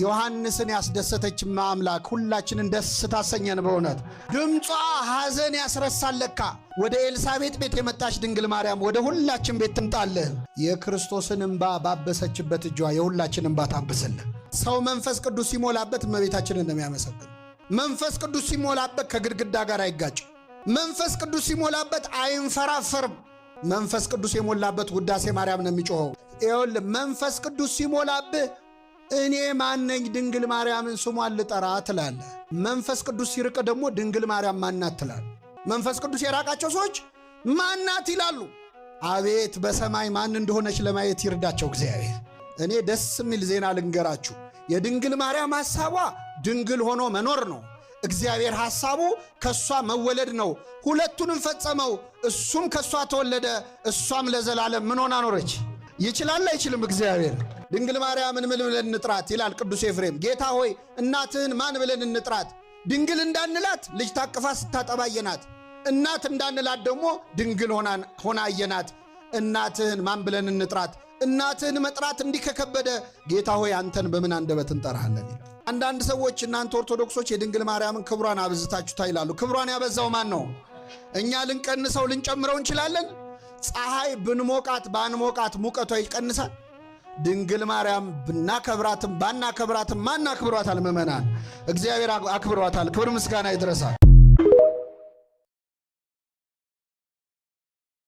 ዮሐንስን ያስደሰተች ማምላክ ሁላችንን ደስ ታሰኘን። በእውነት ድምጿ ሐዘን ያስረሳለካ። ወደ ኤልሳቤጥ ቤት የመጣች ድንግል ማርያም ወደ ሁላችን ቤት ትምጣልን። የክርስቶስን እንባ ባበሰችበት እጇ የሁላችን እንባ ታብስልን። ሰው መንፈስ ቅዱስ ሲሞላበት እመቤታችንን ነው የሚያመሰግን። መንፈስ ቅዱስ ሲሞላበት ከግድግዳ ጋር አይጋጭም። መንፈስ ቅዱስ ሲሞላበት አይንፈራፈርም። መንፈስ ቅዱስ የሞላበት ውዳሴ ማርያም ነው የሚጮኸው። ይኸውልህ መንፈስ ቅዱስ ሲሞላብህ እኔ ማነኝ ድንግል ማርያምን ስሟን ልጠራ ትላለህ። መንፈስ ቅዱስ ሲርቅ ደግሞ ድንግል ማርያም ማናት ትላለህ። መንፈስ ቅዱስ የራቃቸው ሰዎች ማናት ይላሉ። አቤት በሰማይ ማን እንደሆነች ለማየት ይርዳቸው እግዚአብሔር። እኔ ደስ የሚል ዜና ልንገራችሁ። የድንግል ማርያም ሐሳቧ ድንግል ሆኖ መኖር ነው። እግዚአብሔር ሐሳቡ ከሷ መወለድ ነው። ሁለቱንም ፈጸመው። እሱም ከሷ ተወለደ፣ እሷም ለዘላለም ምን ሆና ኖረች? ይችላል አይችልም? እግዚአብሔር ድንግል ማርያምን ምን ብለን እንጥራት ይላል ቅዱስ ኤፍሬም። ጌታ ሆይ እናትህን ማን ብለን እንጥራት? ድንግል እንዳንላት ልጅ ታቅፋ ስታጠባ አየናት። እናት እንዳንላት ደግሞ ድንግል ሆና አየናት። እናትህን ማን ብለን እንጥራት? እናትህን መጥራት እንዲህ ከከበደ ጌታ ሆይ አንተን በምን አንደበት እንጠራሃለን? አንዳንድ ሰዎች እናንተ ኦርቶዶክሶች የድንግል ማርያምን ክብሯን አብዝታችሁታ ይላሉ። ክብሯን ያበዛው ማን ነው? እኛ ልንቀንሰው ልንጨምረው እንችላለን? ፀሐይ ብንሞቃት ባንሞቃት ሙቀቷ ይቀንሳል? ድንግል ማርያም ብናከብራትም ባናከብራትም ማን አክብሯታል? ምእመናን እግዚአብሔር አክብሯታል። ክብር ምስጋና ይድረሳል።